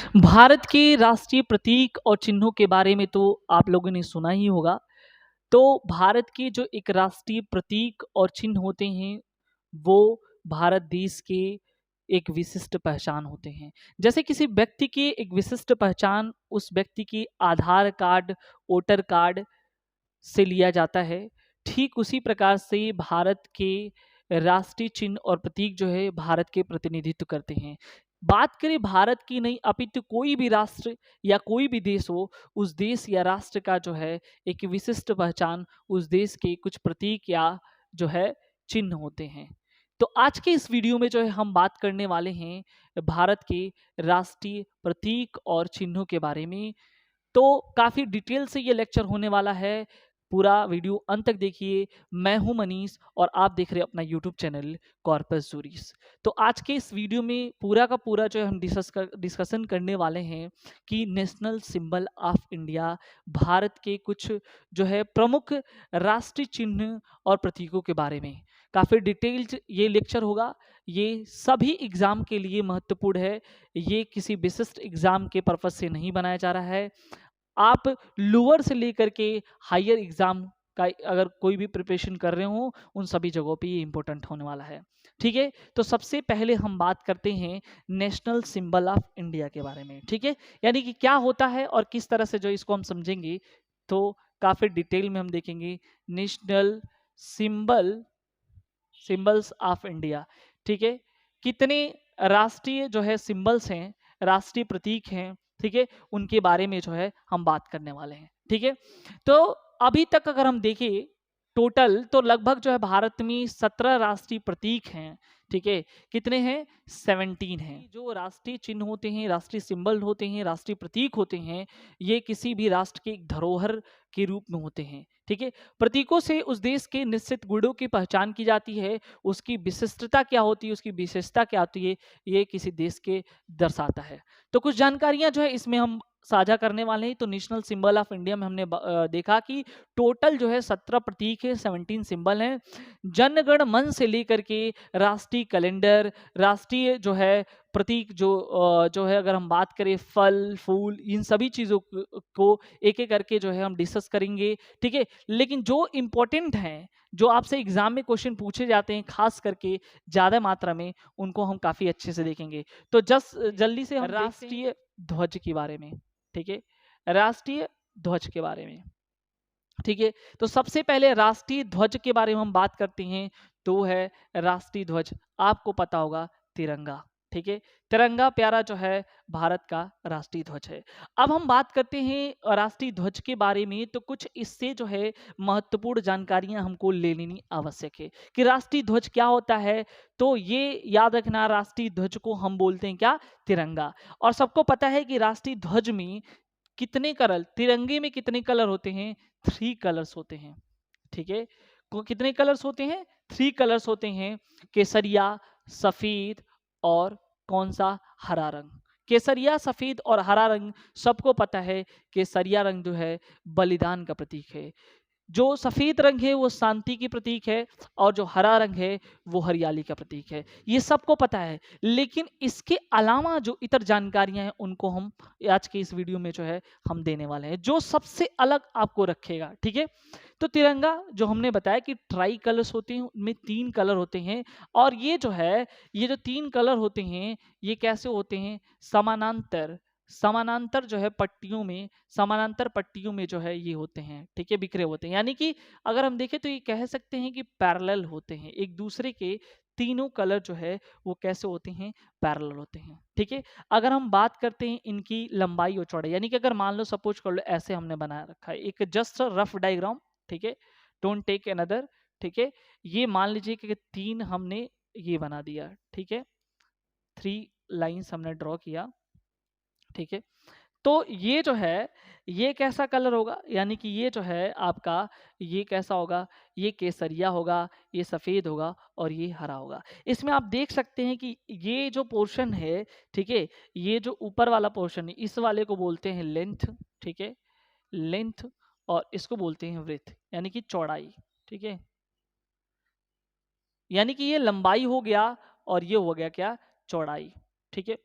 भारत के राष्ट्रीय प्रतीक और चिन्हों के बारे में तो आप लोगों ने सुना ही होगा। तो भारत के जो एक राष्ट्रीय प्रतीक और चिन्ह होते हैं, वो भारत देश के एक विशिष्ट पहचान होते हैं। जैसे किसी व्यक्ति की एक विशिष्ट पहचान उस व्यक्ति की आधार कार्ड, वोटर कार्ड से लिया जाता है, ठीक उसी प्रकार से भारत के राष्ट्रीय चिन्ह और प्रतीक जो है भारत के प्रतिनिधित्व करते हैं। बात करें भारत की नहीं अपितु कोई भी राष्ट्र या कोई भी देश हो, उस देश या राष्ट्र का जो है एक विशिष्ट पहचान उस देश के कुछ प्रतीक या जो है चिन्ह होते हैं। तो आज के इस वीडियो में जो है हम बात करने वाले हैं भारत के राष्ट्रीय प्रतीक और चिन्हों के बारे में। तो काफ़ी डिटेल से ये लेक्चर होने वाला है। पूरा वीडियो अंत तक देखिए। मैं हूं मनीष और आप देख रहे हैं अपना यूट्यूब चैनल कॉर्पस जूरिस। तो आज के इस वीडियो में पूरा का पूरा जो है हम डिस्कशन करने वाले हैं कि national symbol of India, Bharat के कुछ जो है प्रमुख राष्ट्रीय चिन्ह और प्रतीकों के बारे में। काफ़ी डिटेल्ड ये लेक्चर होगा। ये सभी एग्जाम के लिए महत्वपूर्ण है। ये किसी विशिष्ट एग्जाम के पर्पज से नहीं बनाया जा रहा है। आप लोअर से लेकर के हायर एग्जाम का अगर कोई भी प्रिपरेशन कर रहे हो, उन सभी जगहों पे ये इंपॉर्टेंट होने वाला है। ठीक है, तो सबसे पहले हम बात करते हैं नेशनल सिंबल ऑफ इंडिया के बारे में। ठीक है, यानी कि क्या होता है और किस तरह से जो इसको हम समझेंगे, तो काफी डिटेल में हम देखेंगे नेशनल सिंबल्स ऑफ इंडिया। ठीक है, कितने राष्ट्रीय जो है सिंबल्स हैं, राष्ट्रीय प्रतीक हैं, ठीक है, उनके बारे में जो है हम बात करने वाले हैं। ठीक है, तो अभी तक अगर हम देखें टोटल, तो लगभग जो है भारत में 17 राष्ट्रीय प्रतीक हैं। ठीक है, कितने हैं? 17 हैं। जो राष्ट्रीय चिन्ह होते हैं, राष्ट्रीय सिंबल होते हैं, राष्ट्रीय प्रतीक होते हैं, ये किसी भी राष्ट्र के एक धरोहर के रूप में होते हैं। ठीक है, प्रतीकों से उस देश के निश्चित गुणों की पहचान की जाती है। उसकी विशिष्टता क्या होती है, उसकी विशेषता क्या होती है, ये किसी देश के दर्शाता है। तो कुछ जानकारियां जो है इसमें हम साझा करने वाले हैं। तो नेशनल सिंबल ऑफ इंडिया में हमने देखा कि टोटल जो है 17 प्रतीक है, 17 सिंबल हैं। जनगण मन से लेकर के राष्ट्रीय कैलेंडर, राष्ट्रीय जो है प्रतीक जो है, अगर हम बात करें फल फूल, इन सभी चीज़ों को एक एक करके जो है हम डिस्कस करेंगे। ठीक है, लेकिन जो इम्पोर्टेंट हैं, जो आपसे एग्जाम में क्वेश्चन पूछे जाते हैं खास करके ज़्यादा मात्रा में, उनको हम काफ़ी अच्छे से देखेंगे। तो जल्दी से हम राष्ट्रीय ध्वज के बारे में। ठीक है, राष्ट्रीय ध्वज के बारे में। ठीक है, तो सबसे पहले राष्ट्रीय ध्वज के बारे में हम बात करते हैं, तो है राष्ट्रीय ध्वज, आपको पता होगा तिरंगा। ठीक है, तिरंगा प्यारा जो है भारत का राष्ट्रीय ध्वज है। अब हम बात करते हैं राष्ट्रीय ध्वज के बारे में, तो कुछ इससे जो है महत्वपूर्ण जानकारियां हमको ले लेनी आवश्यक है कि राष्ट्रीय ध्वज क्या होता है। तो ये याद रखना, राष्ट्रीय ध्वज को हम बोलते हैं क्या? तिरंगा। और सबको पता है कि राष्ट्रीय ध्वज में कितने कलर, तिरंगे में कितने कलर होते हैं? 3 कलर्स होते हैं। ठीक है, कितने कलर्स होते हैं? 3 कलर्स होते हैं, केसरिया, सफेद और कौन सा? हरा रंग। केसरिया, सफेद और हरा रंग सबको पता है। केसरिया रंग जो है बलिदान का प्रतीक है। जो सफेद रंग है वो शांति की प्रतीक है, और जो हरा रंग है वो हरियाली का प्रतीक है। ये सबको पता है, लेकिन इसके अलावा जो इतर जानकारियां हैं उनको हम आज के इस वीडियो में जो है हम देने वाले हैं, जो सबसे अलग आपको रखेगा। ठीक है, तो तिरंगा जो हमने बताया कि ट्राई कलर्स होते हैं, उनमें 3 कलर होते हैं। और ये जो है, ये जो 3 कलर होते हैं, ये कैसे होते हैं? समानांतर समानांतर जो है पट्टियों में, समानांतर पट्टियों में जो है ये होते हैं। ठीक है, बिखरे होते हैं, यानी कि अगर हम देखें तो ये कह सकते हैं कि पैरेलल होते हैं एक दूसरे के। तीनों कलर जो है वो कैसे होते हैं? पैरेलल होते हैं। ठीक है, अगर हम बात करते हैं इनकी लंबाई और चौड़ाई, यानी कि अगर मान लो सपोज कर लो ऐसे हमने बना रखा है एक जस्ट रफ डायग्राम। ठीक है, डोंट टेक अनदर। ठीक है, ये मान लीजिए कि 3 हमने ये बना दिया। ठीक है, 3 लाइंस हमने ड्रॉ किया। ठीक है, तो ये जो है ये कैसा कलर होगा? यानी कि ये जो है आपका, ये कैसा होगा? ये केसरिया होगा, ये सफ़ेद होगा और ये हरा होगा। इसमें आप देख सकते हैं कि ये जो पोर्शन है, ठीक है, ये जो ऊपर वाला पोर्शन है, इस वाले को बोलते हैं लेंथ। ठीक है, लेंथ। और इसको बोलते हैं विड्थ, यानी कि चौड़ाई। ठीक है, यानी कि ये लंबाई हो गया और ये हो गया क्या? चौड़ाई। ठीक है,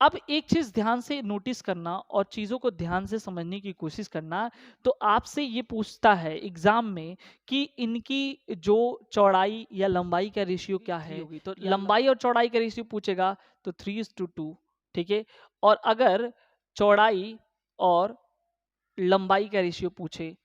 अब एक चीज ध्यान से नोटिस करना और चीजों को ध्यान से समझने की कोशिश करना, तो आपसे ये पूछता है एग्जाम में कि इनकी जो चौड़ाई या लंबाई का रेशियो क्या है होगी, तो लंबाई और चौड़ाई का रेशियो पूछेगा तो 3:2, ठीक है। और अगर चौड़ाई और लंबाई का रेशियो पूछे,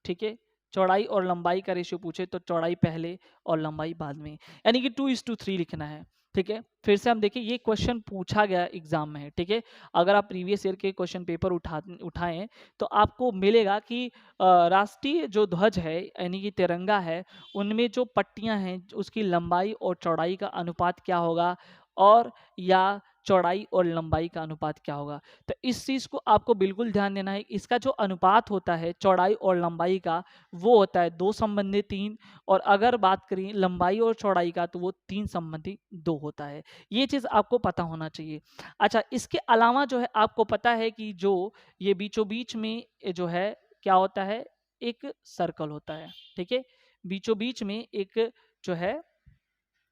ठीक है, चौड़ाई और लंबाई का रेशियो पूछे तो चौड़ाई पहले और लंबाई बाद में, यानी कि 2:3 लिखना है, ठीक है। फिर से हम देखिए ये क्वेश्चन पूछा गया एग्जाम में है, ठीक है। अगर आप प्रीवियस ईयर के क्वेश्चन पेपर उठाएं तो आपको मिलेगा कि राष्ट्रीय जो ध्वज है यानी कि तिरंगा है, उनमें जो पट्टियां हैं उसकी लंबाई और चौड़ाई का अनुपात क्या होगा, और या चौड़ाई और लंबाई का अनुपात क्या होगा। तो इस चीज को आपको बिल्कुल ध्यान देना है। इसका जो अनुपात होता है चौड़ाई और लंबाई का, वो होता है 2:3, और अगर बात करें लंबाई और चौड़ाई का तो वो 3:2 होता है। ये चीज आपको पता होना चाहिए। अच्छा, इसके अलावा जो है आपको पता है कि जो ये बीचों बीच में जो है क्या होता है, एक सर्कल होता है, ठीक है। बीचों बीच में एक जो है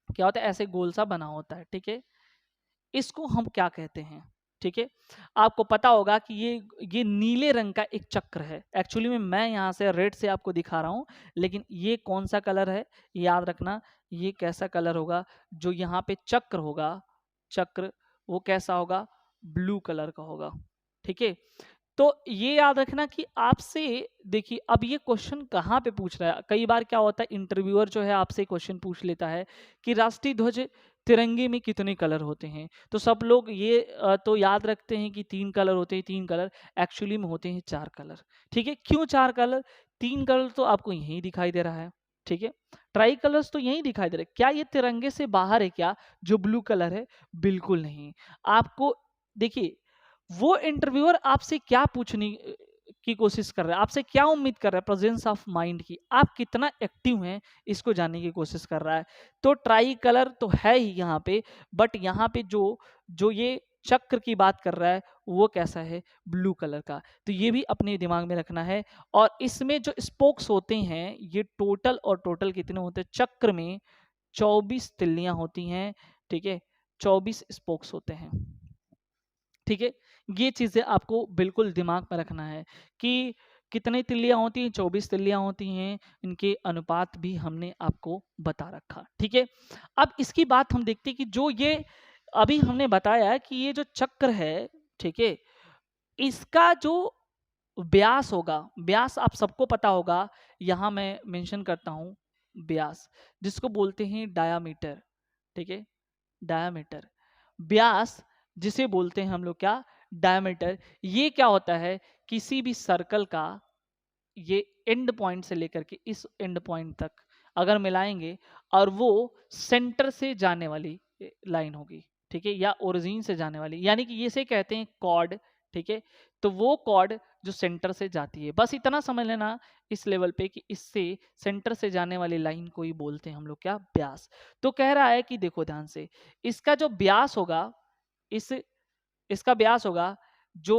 क्या होता है, ऐसे गोल सा बना होता है, ठीक है। इसको हम क्या कहते हैं, ठीक है। आपको पता होगा कि ये नीले रंग का एक चक्र है। एक्चुअली में मैं यहाँ से रेड से आपको दिखा रहा हूँ, लेकिन ये कौन सा कलर है याद रखना, ये कैसा कलर होगा, जो यहाँ पे चक्र होगा, चक्र वो कैसा होगा, ब्लू कलर का होगा, ठीक है। तो ये याद रखना कि आपसे, देखिए अब ये क्वेश्चन कहाँ पे पूछ रहा है। कई बार क्या होता है, इंटरव्यूअर जो है आपसे क्वेश्चन पूछ लेता है कि राष्ट्रीय ध्वज तिरंगे में कितने कलर होते हैं, तो सब लोग ये तो याद रखते हैं कि 3 कलर होते हैं, 3 कलर। एक्चुअली में होते हैं 4 कलर, ठीक है। क्यों 4 कलर? 3 कलर तो आपको यहीं दिखाई दे रहा है, ठीक है। ट्राई कलर्स तो यहीं दिखाई दे रहे हैं। क्या ये तिरंगे से बाहर है क्या, जो ब्लू कलर है? बिल्कुल नहीं। आपको देखिए, वो इंटरव्यूअर आपसे क्या पूछने की कोशिश कर रहा है, आपसे क्या उम्मीद कर रहा है, प्रेजेंस ऑफ माइंड की, आप कितना एक्टिव हैं इसको जानने की कोशिश कर रहा है। तो ट्राई कलर तो है ही यहाँ पे, बट यहाँ पे जो जो ये चक्र की बात कर रहा है वो कैसा है, ब्लू कलर का। तो ये भी अपने दिमाग में रखना है। और इसमें जो स्पोक्स होते हैं, ये टोटल और टोटल कितने होते हैं, चक्र में 24 तिल्लियां होती हैं, ठीक है। 24 स्पोक्स होते हैं, ठीक है। ये चीजें आपको बिल्कुल दिमाग में रखना है कि कितनी तिल्लियां होती हैं, 24 तिल्लियां होती हैं। इनके अनुपात भी हमने आपको बता रखा, ठीक है। अब इसकी बात हम देखते हैं कि जो ये अभी हमने बताया कि ये जो चक्र है, ठीक है, इसका जो व्यास होगा, व्यास आप सबको पता होगा, यहां मैं मेंशन करता हूं व्यास, जिसको बोलते हैं डायामीटर, ठीक है, डायामीटर, व्यास जिसे बोलते हैं हम लोग क्या, डायमीटर। ये क्या होता है, किसी भी सर्कल का ये एंड पॉइंट से लेकर के इस एंड पॉइंट तक अगर मिलाएंगे, और वो सेंटर से जाने वाली लाइन होगी, ठीक है, या ओरिजिन से जाने वाली, यानी कि ये से कहते हैं कॉर्ड, ठीक है। तो वो कॉर्ड जो सेंटर से जाती है, बस इतना समझ लेना इस लेवल पे कि इससे सेंटर से जाने वाली लाइन को ही बोलते हैं हम लोग क्या, व्यास। तो कह रहा है कि देखो ध्यान से, इसका जो व्यास होगा, इस इसका व्यास होगा, जो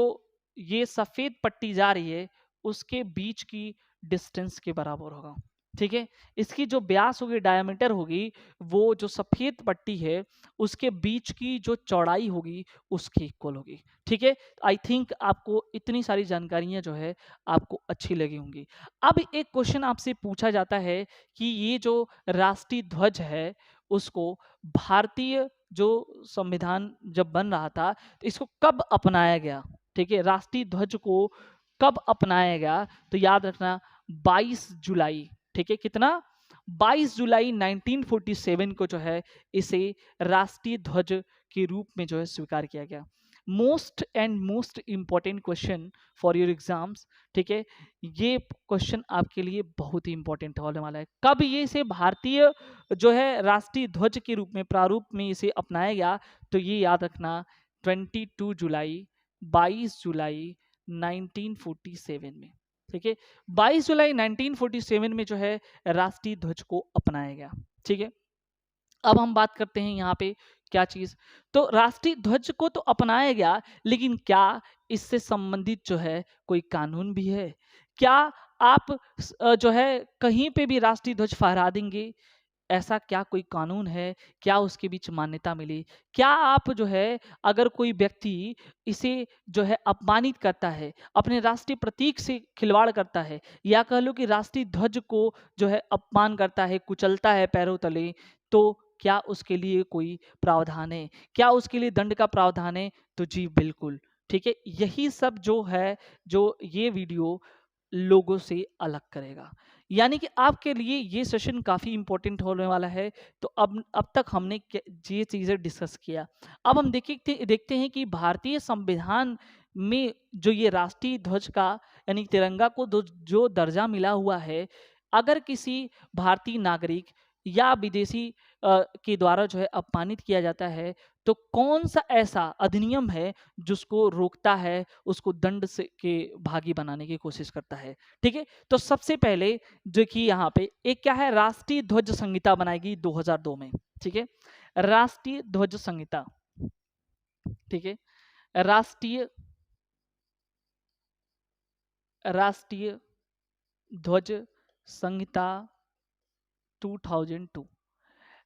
ये सफेद पट्टी जा रही है उसके बीच की डिस्टेंस के बराबर होगा, ठीक है। इसकी जो व्यास होगी, डायमीटर होगी, वो जो सफेद पट्टी है उसके बीच की जो चौड़ाई होगी उसके इक्वल होगी, ठीक है। आई थिंक आपको इतनी सारी जानकारियां जो है आपको अच्छी लगी होंगी। अब एक क्वेश्चन आपसे पूछा जाता है कि ये जो राष्ट्रीय ध्वज है उसको भारतीय जो संविधान जब बन रहा था तो इसको कब अपनाया गया, ठीक है, राष्ट्रीय ध्वज को कब अपनाया गया, तो याद रखना 22 जुलाई, ठीक है, कितना, 22 जुलाई 1947 को जो है इसे राष्ट्रीय ध्वज के रूप में जो है स्वीकार किया गया। Most important question for your exams, ठीक है। ये क्वेश्चन आपके लिए बहुत ही इंपॉर्टेंट होने वाला है। कब ये इसे भारतीय जो है राष्ट्रीय ध्वज के रूप में प्रारूप में इसे अपनाया गया, तो ये याद रखना 22 जुलाई 22 जुलाई 1947 में, ठीक है। 22 जुलाई 1947 में जो है राष्ट्रीय ध्वज को अपनाया गया, ठीक है। अब हम बात करते हैं यहाँ पे क्या चीज, तो राष्ट्रीय ध्वज को तो अपनाया गया, लेकिन क्या इससे संबंधित जो है कोई कानून भी है? क्या आप जो है कहीं पे भी राष्ट्रीय ध्वज फहरा देंगे? ऐसा क्या कोई कानून है, क्या उसके बीच मान्यता मिली? क्या आप जो है अगर कोई व्यक्ति इसे जो है अपमानित करता है, अपने राष्ट्रीय प्रतीक से खिलवाड़ करता है, या कह लो कि राष्ट्रीय ध्वज को जो है अपमान करता है, कुचलता है पैरों तले, तो क्या उसके लिए कोई प्रावधान है? क्या उसके लिए दंड का प्रावधान है? तो जी बिल्कुल। ठीक है, यही सब जो है, जो ये वीडियो लोगों से अलग करेगा। यानी कि आपके लिए ये सेशन काफ़ी इंपॉर्टेंट होने वाला है। तो अब तक हमने ये चीज़ें डिस्कस किया। अब हम देखते हैं कि भारतीय संविधान में जो ये राष्ट्रीय ध्वज का यानी तिरंगा को जो दर्जा मिला हुआ है, अगर किसी भारतीय नागरिक या विदेशी के द्वारा जो है अपमानित किया जाता है, तो कौन सा ऐसा अधिनियम है जिसको रोकता है, उसको दंड से के भागी बनाने की कोशिश करता है? ठीक है, तो सबसे पहले देखिए यहाँ पे एक क्या है, राष्ट्रीय ध्वज संहिता बनाई गई 2002 में। ठीक है, राष्ट्रीय ध्वज संहिता। ठीक है, राष्ट्रीय राष्ट्रीय ध्वज संहिता 2002।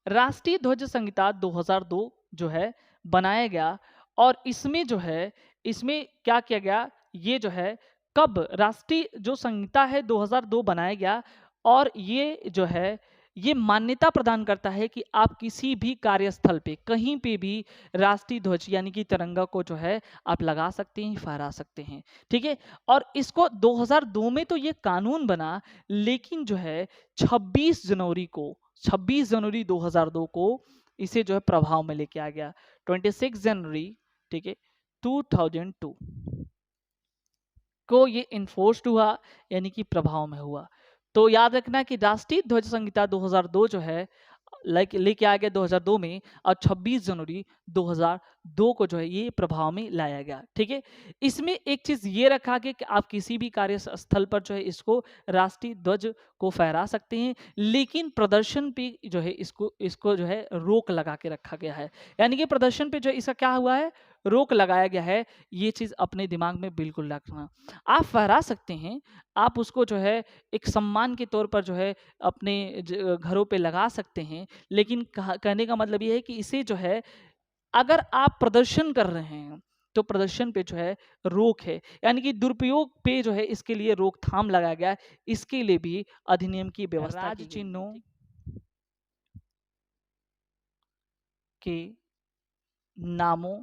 राष्ट्रीय ध्वज संहिता 2002 जो है बनाया गया, और इसमें जो है, इसमें क्या किया गया, ये जो है कब राष्ट्रीय जो संहिता है 2002 बनाया गया, और ये जो है ये मान्यता प्रदान करता है कि आप किसी भी कार्यस्थल पे कहीं पे भी राष्ट्रीय ध्वज यानी कि तिरंगा को जो है आप लगा सकते हैं, फहरा सकते हैं। ठीक है, और इसको 2002 में तो ये कानून बना, लेकिन जो है 26 जनवरी 2002 को इसे जो है प्रभाव में लेके आ गया। 26 जनवरी, ठीक है, 2002 को ये इन्फोर्स्ड हुआ, यानी कि प्रभाव में हुआ। तो याद रखना कि राष्ट्रीय ध्वज संहिता 2002 जो है लेके आ गया 2002 में, और 26 जनवरी 2002 को जो है ये प्रभाव में लाया गया। ठीक है, इसमें एक चीज ये रखा गया कि आप किसी भी कार्यस्थल पर जो है इसको राष्ट्रीय ध्वज को फहरा सकते हैं, लेकिन प्रदर्शन पे जो है इसको जो है रोक लगा के रखा गया है। यानी कि प्रदर्शन पे जो इसका क्या हुआ है, रोक लगाया गया है। ये चीज अपने दिमाग में बिल्कुल रखना। आप फहरा सकते हैं, आप उसको जो है एक सम्मान के तौर पर जो है अपने घरों पे लगा सकते हैं, लेकिन कहने का मतलब ये है कि इसे जो है अगर आप प्रदर्शन कर रहे हैं तो प्रदर्शन पे जो है रोक है, यानी कि दुरुपयोग पे जो है इसके लिए रोकथाम लगाया गया है। इसके लिए भी अधिनियम की व्यवस्था की गई है। राज चिन्हों के नामों,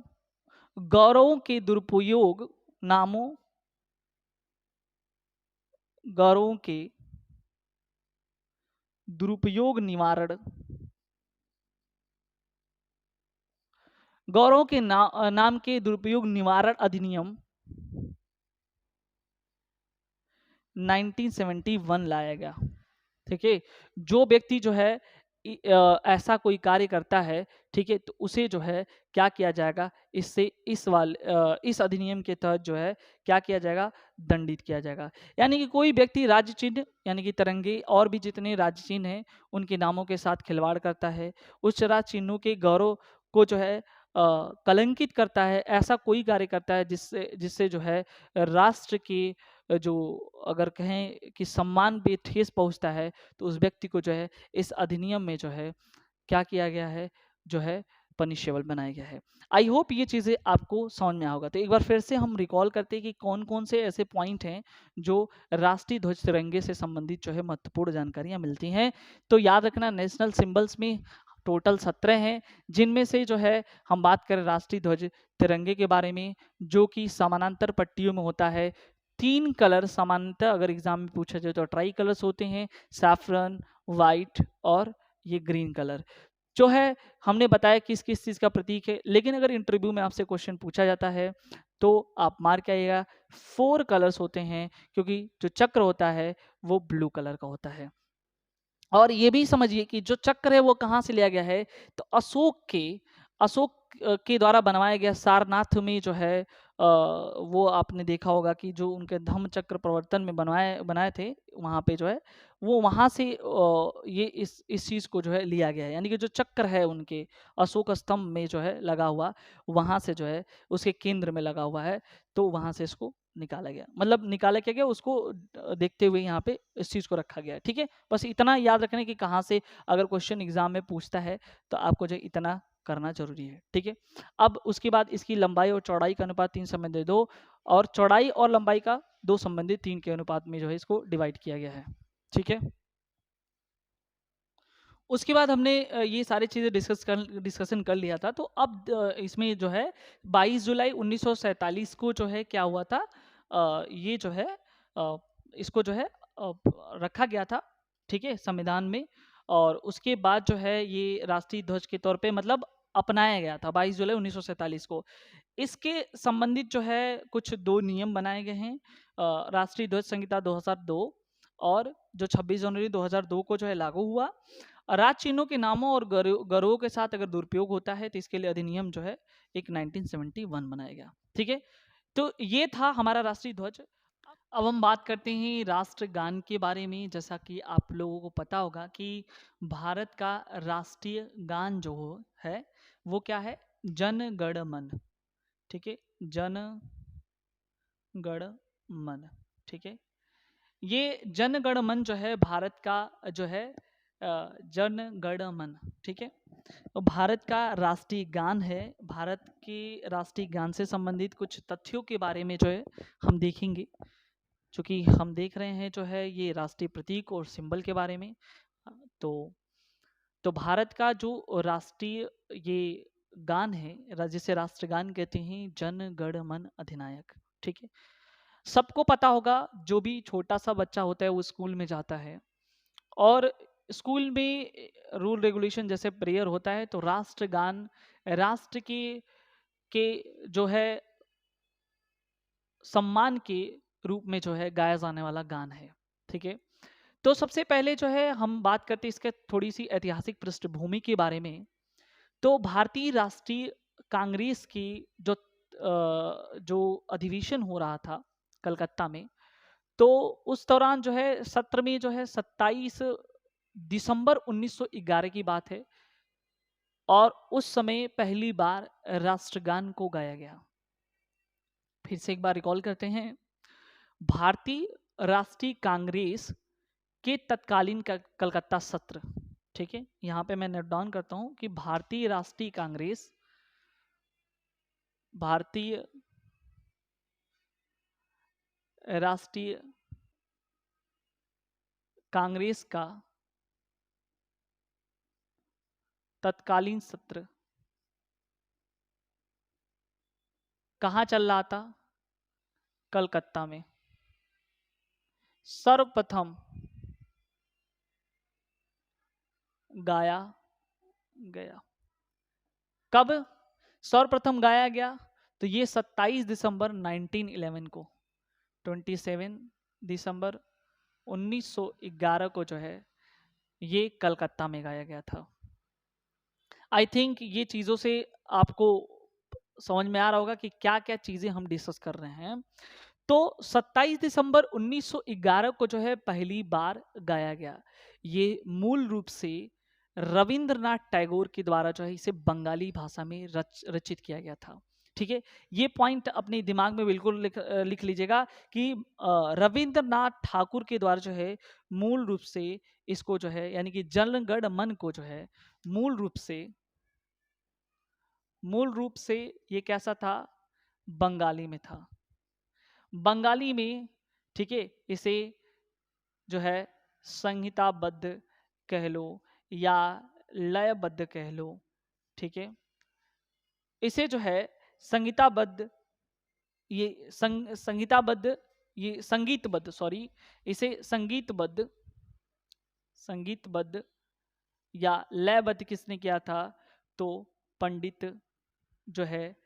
गौरवों के दुरुपयोग, नामों गौरवों के दुरुपयोग निवारण, गौरव के नाम के दुरुपयोग निवारण अधिनियम 1971 लाया गया। ठीक है, जो व्यक्ति जो है ऐसा कोई कार्य करता है, ठीक है, तो उसे जो है क्या किया जाएगा, इससे इस अधिनियम के तहत जो है क्या किया जाएगा, दंडित किया जाएगा। यानी कि कोई व्यक्ति राज्य चिन्ह यानी कि तिरंगे और भी जितने राज्य चिन्ह हैं उनके नामों के साथ खिलवाड़ करता है, उस राज्य चिन्हों के गौरव को जो है कलंकित करता है, ऐसा कोई कार्य करता है जिससे जिससे जो है राष्ट्र की जो अगर कहें कि सम्मान पे ठेस पहुंचता है, तो उस व्यक्ति को जो है इस अधिनियम में जो है क्या किया गया है, जो है पनिशेबल बनाया गया है। आई होप ये चीज़ें आपको समझ में होगा। तो एक बार फिर से हम रिकॉल करते हैं कि कौन कौन से ऐसे पॉइंट हैं जो राष्ट्रीय ध्वज तिरंगे से संबंधित जो है महत्वपूर्ण जानकारियां मिलती हैं। तो याद रखना, नेशनल सिंबल्स में टोटल 17 हैं, जिनमें से जो है हम बात करें राष्ट्रीय ध्वज तिरंगे के बारे में, जो कि समानांतर पट्टियों में होता है। 3 कलर समानांतर अगर एग्जाम में पूछा जाए तो ट्राई कलर्स होते हैं, सैफरन, वाइट और ये ग्रीन कलर जो है हमने बताया किस किस चीज़ का प्रतीक है। लेकिन अगर इंटरव्यू में आपसे क्वेश्चन पूछा जाता है तो आप मार के आइएगा 4 कलर्स होते हैं, क्योंकि जो चक्र होता है वो ब्लू कलर का होता है। और ये भी समझिए कि जो चक्र है वो कहाँ से लिया गया है, तो अशोक के द्वारा बनवाया गया सारनाथ में जो है वो आपने देखा होगा कि जो उनके धम्म चक्र प्रवर्तन में बनाए बनाए थे, वहाँ पे जो है वो वहाँ से ये इस चीज़ को जो है लिया गया है, यानी कि जो चक्र है उनके अशोक स्तंभ में जो है लगा हुआ, वहाँ से जो है उसके केंद्र में लगा हुआ है, तो वहाँ से इसको निकाला गया, मतलब निकाला क्या गया, उसको देखते हुए यहाँ पे इस चीज़ को रखा गया है। ठीक है, बस इतना याद रखने कि कहाँ से अगर क्वेश्चन एग्जाम में पूछता है तो आपको जो इतना करना जरूरी है। ठीक है, अब उसके बाद इसकी लंबाई और चौड़ाई का अनुपात 3 संबंधित 2, और चौड़ाई और लंबाई का 2 संबंधित 3 के अनुपात में जो है इसको डिवाइड किया गया है। ठीक है, उसके बाद हमने ये सारी चीज़ें डिस्कशन कर लिया था। तो अब इसमें जो है 22 जुलाई 1947 को जो है क्या हुआ था, ये जो है अ, इसको जो है रखा गया था, ठीक है, संविधान में। और उसके बाद जो है ये राष्ट्रीय ध्वज के तौर पे मतलब अपनाया गया था 22 जुलाई 1947 को। इसके संबंधित जो है कुछ 2 नियम बनाए गए हैं, राष्ट्रीय ध्वज संहिता 2002, और जो 26 जनवरी 2002 को जो है लागू हुआ। राज्य चिन्हों के नामों और गरों के साथ अगर दुरुपयोग होता है तो इसके लिए अधिनियम जो है एक 1971 बनाया गया। ठीक है, तो ये था हमारा राष्ट्रीय ध्वज। अब हम बात करते हैं राष्ट्रगान के बारे में। जैसा कि आप लोगों को पता होगा कि भारत का राष्ट्रीय गान जो है वो क्या है, जन गण मन। ठीक है, जन गण मन। ठीक है, ये जन गण मन जो है भारत का जो है जन गण मन, ठीक है, तो भारत का राष्ट्रीय गान है। भारत के राष्ट्रीय गान से संबंधित कुछ तथ्यों के बारे में जो है हम देखेंगे, क्योंकि हम देख रहे हैं जो है ये राष्ट्रीय प्रतीक और सिंबल के बारे में। तो भारत का जो राष्ट्रीय ये गान है, जिसे राष्ट्रगान कहते हैं, जन गण मन अधिनायक। ठीक है, सबको पता होगा, जो भी छोटा सा बच्चा होता है वो स्कूल में जाता है, और स्कूल में रूल रेगुलेशन जैसे प्रेयर होता है तो राष्ट्रगान राष्ट्र के जो है सम्मान के रूप में जो है गाया जाने वाला गान है। ठीक है, तो सबसे पहले जो है हम बात करते हैं इसके थोड़ी सी ऐतिहासिक पृष्ठभूमि के बारे में। तो भारतीय राष्ट्रीय कांग्रेस की जो अधिवेशन हो रहा था कलकत्ता में, तो उस दौरान जो है सत्र में जो है 27 दिसंबर 1911 की बात है, और उस समय पहली बार राष्ट्रगान को गाया गया। फिर से एक बार रिकॉल करते हैं। भारतीय राष्ट्रीय कांग्रेस के तत्कालीन कलकत्ता सत्र, ठीक है, यहां पे मैं नोट डाउन करता हूं कि भारतीय राष्ट्रीय कांग्रेस का तत्कालीन सत्र कहाँ चल रहा था, कलकत्ता में। सर्वप्रथम गाया गया, कब सर्वप्रथम गाया गया, तो ये 27 दिसंबर 1911 को, 27 दिसंबर 1911 को जो है ये कलकत्ता में गाया गया था। आई थिंक ये चीज़ों से आपको समझ में आ रहा होगा कि क्या क्या चीज़ें हम डिस्कस कर रहे हैं। तो 27 दिसंबर 1911 को जो है पहली बार गाया गया। ये मूल रूप से रविंद्रनाथ टैगोर के द्वारा जो है इसे बंगाली भाषा में रचित किया गया था। ठीक है, ये पॉइंट अपने दिमाग में बिल्कुल लिख लीजिएगा कि रविंद्रनाथ ठाकुर के द्वारा जो है मूल रूप से इसको जो है, यानी कि जनगण मन को जो है मूल रूप से ये कैसा था, बंगाली में था। बंगाली में, ठीक है, इसे जो है संहिताबद्ध कह लो या लयबद्ध कह लो। ठीक है, इसे जो है संहिताबद्ध, ये संहिताबद्ध, ये संगीतबद्ध, सॉरी, इसे संगीतबद्ध या लयबद्ध किसने किया था, तो पंडित जो है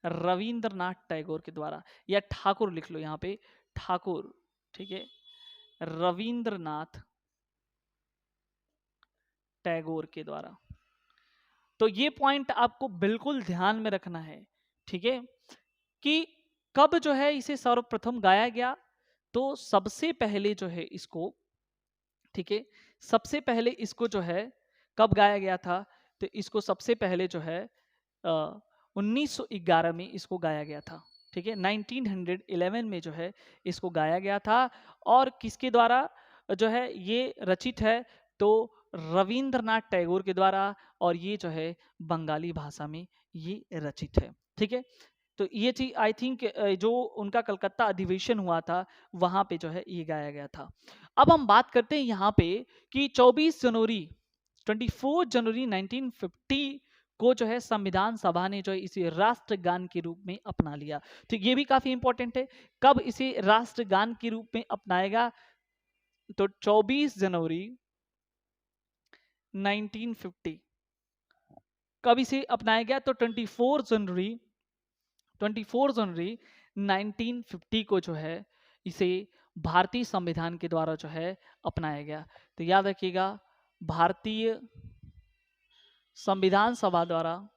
रविंद्रनाथ टैगोर के द्वारा, या ठाकुर लिख लो यहाँ पे, ठाकुर। ठीक है, रविंद्रनाथ टैगोर के द्वारा। तो ये पॉइंट आपको बिल्कुल ध्यान में रखना है, ठीक है, कि कब जो है इसे सर्वप्रथम गाया गया। तो सबसे पहले जो है इसको, ठीक है, सबसे पहले इसको जो है कब गाया गया था, तो इसको सबसे पहले जो है 1911 में इसको गाया गया था, ठीक है, 1911 में जो है इसको गाया गया था। और किसके द्वारा जो है ये रचित है, तो रविंद्रनाथ टैगोर के द्वारा, और ये जो है बंगाली भाषा में ये रचित है, ठीक है। तो ये चीज आई थिंक जो उनका कलकत्ता अधिवेशन हुआ था वहां पे जो है ये गाया गया था। अब हम बात करते हैं यहाँ पे कि 24 जनवरी 1950 को जो है संविधान सभा ने जो है इसे राष्ट्रगान के रूप में अपना लिया। तो ये भी काफी इंपॉर्टेंट है, कब इसे राष्ट्रगान के रूप में अपनाएगा, तो 24 जनवरी 1950 कब इसे अपनाया गया, तो 24 जनवरी 1950 को जो है इसे भारतीय संविधान के द्वारा जो है अपनाया गया। तो याद रखिएगा, भारतीय संविधान सभा द्वारा,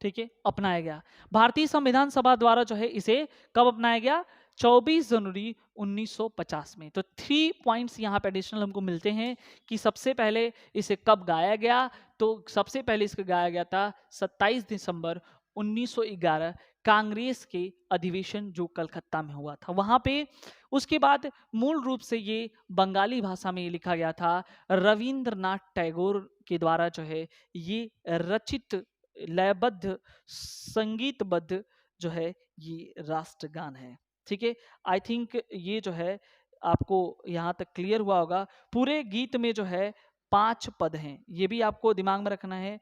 ठीक है, अपनाया गया। भारतीय संविधान सभा द्वारा जो है इसे कब अपनाया गया, 24 जनवरी 1950 में। तो 3 पॉइंट्स यहाँ पे एडिशनल हमको मिलते हैं कि सबसे पहले इसे कब गाया गया, तो सबसे पहले इसको गाया गया था 27 दिसंबर 1911 कांग्रेस के अधिवेशन जो कलकत्ता में हुआ था वहां पे। उसके बाद मूल रूप से ये बंगाली भाषा में लिखा गया था, रविंद्रनाथ टैगोर के द्वारा जो है ये रचित लयबद्ध संगीतबद्ध जो है ये राष्ट्रगान है, ठीक है। आई थिंक ये जो है आपको यहाँ तक क्लियर हुआ होगा। पूरे गीत में जो है 5 पद हैं, ये भी आपको दिमाग में रखना है,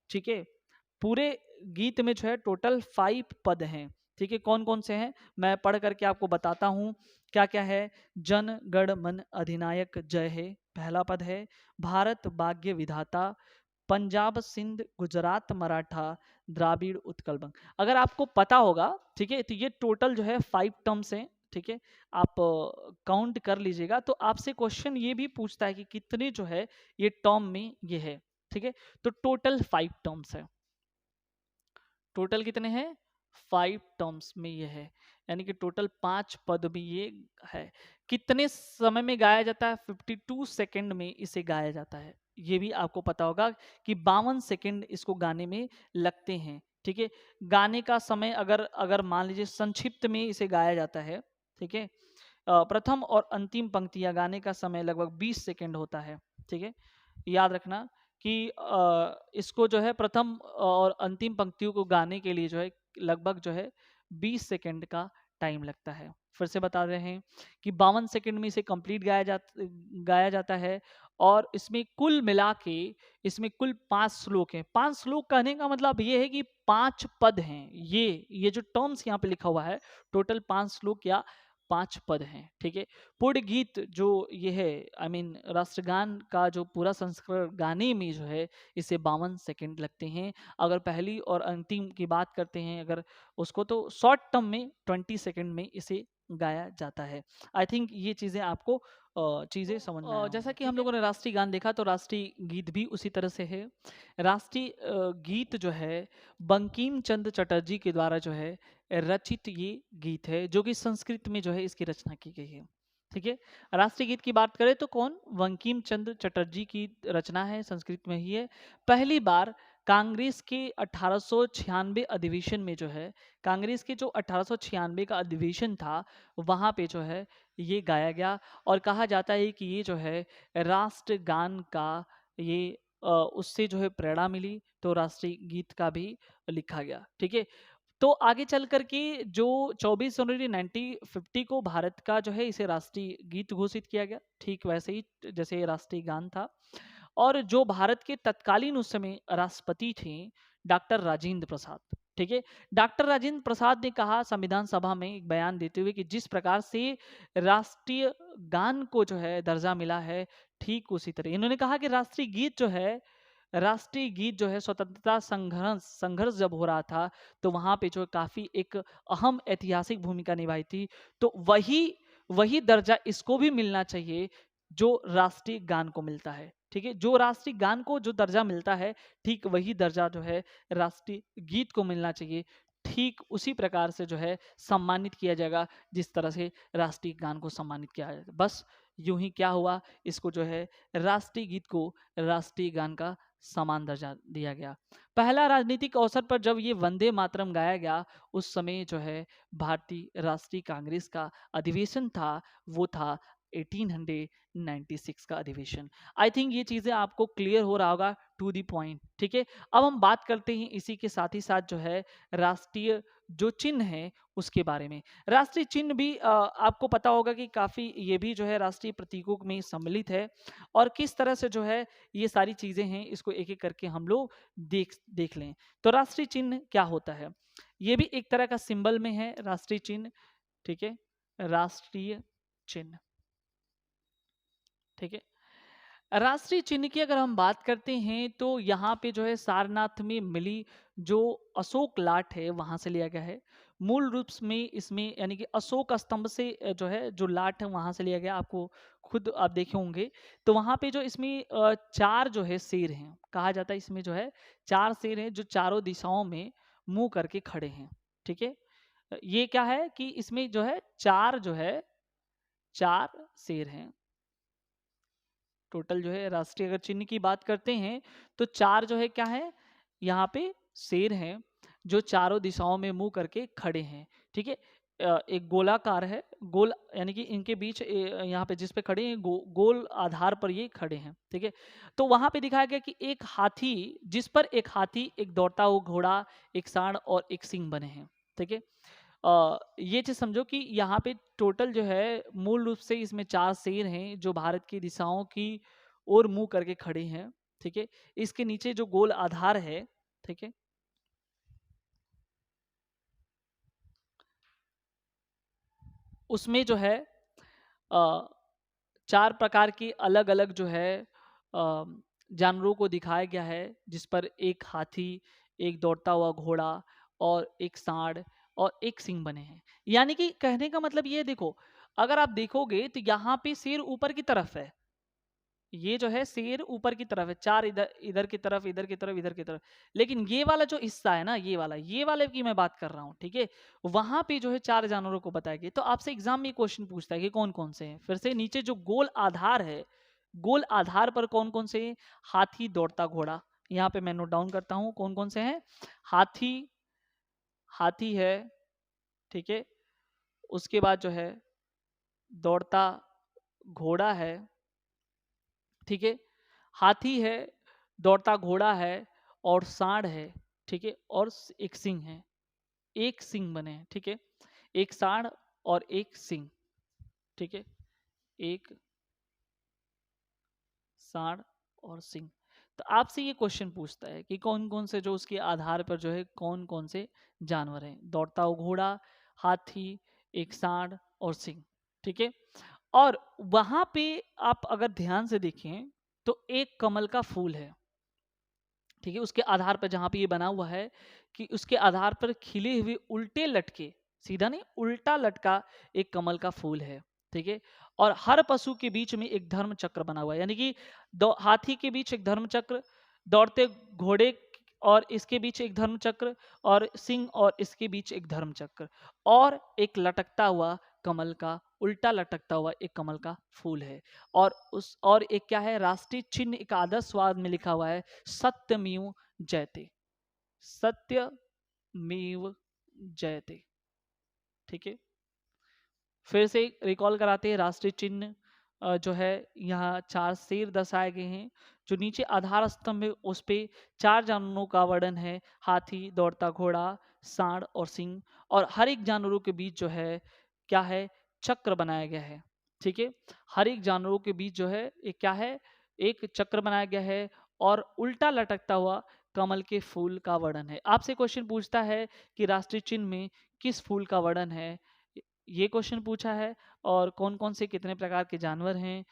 ठीक है। पूरे गीत में जो है टोटल 5 पद हैं, ठीक है। कौन कौन से हैं मैं पढ़ करके आपको बताता हूँ क्या क्या है। जन गण मन अधिनायक जय है पहला पद है, भारत भाग्य विधाता, पंजाब सिंध गुजरात मराठा द्राविड़ उत्कल बंग। अगर आपको पता होगा, ठीक है, तो ये टोटल जो है 5 टर्म्स हैं, ठीक है। आप काउंट कर लीजिएगा। तो आपसे क्वेश्चन ये भी पूछता है कि कितने जो है ये टर्म में ये है, ठीक है। तो टोटल 5 टर्म्स है, टोटल कितने हैं 5 टर्म्स में ये है, यानी कि टोटल 5 पद भी ये है। कितने समय में गाया जाता है, 52 सेकंड में इसे गाया जाता है। ये भी आपको पता होगा कि 52 सेकंड इसको गाने में लगते हैं, ठीक है। गाने का समय अगर अगर मान लीजिए संक्षिप्त में इसे गाया जाता है, ठीक है, प्रथम और अंतिम पंक्तियां गाने का समय लगभग 20 सेकंड होता है, ठीक है। याद रखना कि इसको जो है प्रथम और अंतिम पंक्तियों को गाने के लिए जो है लगभग जो है 20 सेकंड का टाइम लगता है। फिर से बता रहे हैं कि 52 सेकंड में इसे कंप्लीट गाया जाता है। और इसमें कुल मिला के इसमें कुल 5 श्लोक हैं। 5 श्लोक कहने का मतलब ये है कि 5 पद हैं। ये जो टर्म्स यहाँ पे लिखा हुआ है टोटल 5 श्लोक या 5 पद हैं, ठीक है। पूर्ण गीत जो ये है आई मीन राष्ट्रगान का जो पूरा संस्करण गाने में जो है इसे 52 सेकंड लगते हैं। अगर पहली और अंतिम की बात करते हैं अगर उसको, तो शॉर्ट टर्म में 20 सेकंड में इसे गाया जाता है। आई थिंक ये चीज़ें आपको चीज़ें समझ में जैसा कि हम लोगों ने राष्ट्रीय गान देखा, तो राष्ट्रीय गीत भी उसी तरह से है। राष्ट्रीय गीत जो है बंकिम चंद्र चटर्जी के द्वारा जो है रचित ये गीत है, जो कि संस्कृत में जो है इसकी रचना की गई है, ठीक है। राष्ट्रीय गीत की बात करें तो कौन, बंकिम चंद्र चटर्जी की रचना है, संस्कृत में ही है। पहली बार कांग्रेस के 1896 अधिवेशन में जो है, कांग्रेस के जो 1896 का अधिवेशन था वहां पे जो है ये गाया गया। और कहा जाता है कि ये जो है राष्ट्रगान का ये उससे जो है प्रेरणा मिली, तो राष्ट्रीय गीत का भी लिखा गया, ठीक है। तो आगे चल करके जो 24 जनवरी 1950 को भारत का जो है इसे राष्ट्रीय गीत घोषित किया गया, ठीक वैसे ही जैसे राष्ट्रीय गान था। और जो भारत के तत्कालीन उस समय राष्ट्रपति थे डॉक्टर राजेंद्र प्रसाद, ठीक है। डॉक्टर राजेंद्र प्रसाद ने कहा संविधान सभा में एक बयान देते हुए कि जिस प्रकार से राष्ट्रीय गान को जो है दर्जा मिला है, ठीक उसी तरह इन्होंने कहा कि राष्ट्रीय गीत जो है राष्ट्रीय गीत जो है स्वतंत्रता संघर्ष संघर्ष जब हो रहा था, तो वहां पे जो काफी एक अहम ऐतिहासिक भूमिका निभाई थी। तो वही वही दर्जा इसको भी मिलना चाहिए जो राष्ट्रीय गान को मिलता है। ठीक है, जो राष्ट्रीय गान को जो दर्जा मिलता है, ठीक वही दर्जा जो है राष्ट्रीय गीत को मिलना चाहिए। ठीक उसी प्रकार से जो है सम्मानित किया जाएगा जिस तरह से राष्ट्रीय गान को सम्मानित किया जाएगा। बस यूं ही क्या हुआ, इसको जो है राष्ट्रीय गीत को राष्ट्रीय गान का समान दर्जा दिया गया। पहला राजनीतिक अवसर पर जब ये वंदे मातरम गाया गया, उस समय जो है भारतीय राष्ट्रीय कांग्रेस का अधिवेशन था, वो था 1896 का अधिवेशन। आई थिंक ये चीजें आपको क्लियर हो रहा होगा, टू दी पॉइंट। ठीक है, अब हम बात करते हैं इसी के साथ ही साथ जो है राष्ट्रीय जो चिन्ह है उसके बारे में। राष्ट्रीय चिन्ह भी आपको पता होगा कि काफी ये भी जो है राष्ट्रीय प्रतीकों में सम्मिलित है, और किस तरह से जो है ये सारी चीजें हैं, इसको एक एक करके हम लोग देख देख लें। तो राष्ट्रीय चिन्ह क्या होता है, ये भी एक तरह का सिंबल में है राष्ट्रीय चिन्ह। ठीक है, राष्ट्रीय चिन्ह। ठीक है, राष्ट्रीय चिन्ह की अगर हम बात करते हैं, तो यहाँ पे जो है सारनाथ में मिली जो अशोक लाट है वहां से लिया गया है। मूल रूप में इसमें यानी कि अशोक स्तंभ से जो है जो लाट है वहां से लिया गया, आपको खुद आप देखे होंगे। तो वहां पे जो इसमें चार जो है शेर हैं, कहा जाता है इसमें जो है चार शेर हैं जो चारों दिशाओं में मुंह करके खड़े हैं। ठीक है, ये क्या है कि इसमें जो है चार जो है चार शेर हैं टोटल। जो है राष्ट्रीय अगर चिन्ह की बात करते हैं, तो चार जो है क्या है, यहाँ पे शेर हैं जो चारों दिशाओं में मुंह करके खड़े हैं। ठीक है, एक गोलाकार है, गोल यानी कि इनके बीच यहाँ पे जिस पे खड़े हैं गोल आधार पर ये खड़े हैं। ठीक है, तो वहां पे दिखाया गया कि एक हाथी, जिस पर एक हाथी, एक दौड़ता हुआ घोड़ा, एक सांड और एक सिंह बने हैं। ठीक है, ये चीज समझो कि यहाँ पे टोटल जो है मूल रूप से इसमें चार शेर हैं जो भारत की दिशाओं की ओर मुंह करके खड़े हैं। ठीक है, इसके नीचे जो गोल आधार है, ठीक है, उसमें जो है अ, चार प्रकार की अलग अलग जो है जानवरों को दिखाया गया है, जिस पर एक हाथी, एक दौड़ता हुआ घोड़ा और एक सांड और एक सिंह बने हैं। यानी कि कहने का मतलब ये देखो, अगर आप देखोगे तो यहाँ पे शेर ऊपर की तरफ है, ये जो है शेर ऊपर की तरफ है, चार इधर इधर की तरफ, इधर की तरफ, इधर की तरफ। लेकिन ये वाला जो हिस्सा है ना, ये वाले की मैं बात कर रहा हूँ। ठीक है, वहां पे जो है चार जानवरों को बताया गया। तो आपसे एग्जाम में क्वेश्चन पूछता है कि कौन कौन से हैं। फिर से नीचे जो गोल आधार है, गोल आधार पर कौन कौन से हैं? हाथी, दौड़ता घोड़ा। यहाँ पे मैं नोट डाउन करता हूँ कौन कौन से हैं। हाथी, हाथी है। ठीक है, उसके बाद जो है दौड़ता घोड़ा है। ठीक है, हाथी है, दौड़ता घोड़ा है और सांड है। ठीक है, और एक सिंह है, एक सिंह बने हैं। ठीक है, एक सांड और एक सिंह। ठीक है, एक सांड और सिंह। तो आपसे ये क्वेश्चन पूछता है कि कौन कौन से जो उसके आधार पर जो है कौन कौन से जानवर हैं। दौड़ता हुआ घोड़ा, हाथी, एक सांड और सिंह। ठीक है, और वहां पे आप अगर ध्यान से देखें तो एक कमल का फूल है। ठीक है, उसके आधार पर जहां पे ये बना हुआ है कि उसके आधार पर खिले हुए उल्टे लटके, सीधा नहीं उल्टा लटका एक कमल का फूल है। ठीक है, और हर पशु के बीच में एक धर्म चक्र बना हुआ है, यानी कि हाथी के बीच एक धर्म चक्र, दौड़ते घोड़े और इसके बीच एक धर्म चक्र, और सिंह और इसके बीच एक धर्म चक्र, और एक लटकता हुआ कमल का, उल्टा लटकता हुआ एक कमल का फूल है। और एक क्या है, राष्ट्रीय चिन्ह एक आदर्श स्वाद में लिखा हुआ है, सत्यमेव जयते, सत्यमेव जयते। ठीक है, फिर से रिकॉल कराते हैं राष्ट्रीय चिन्ह जो है यहाँ चार शेर दर्शाए गए हैं। जो नीचे आधार स्तंभ है उस पे चार जानवरों का वर्णन है, हाथी, दौड़ता घोड़ा, सांड और सिंह, और हर एक जानवरों के बीच जो है क्या है, चक्र बनाया गया है। ठीक है, हर एक जानवरों के बीच जो है एक क्या है, एक चक्र बनाया गया है, और उल्टा लटकता हुआ कमल के फूल का वर्णन है। आपसे क्वेश्चन पूछता है कि राष्ट्रीय चिन्ह में किस फूल का वर्णन है, ये क्वेश्चन पूछा है, और कौन कौन से कितने प्रकार के जानवर हैं,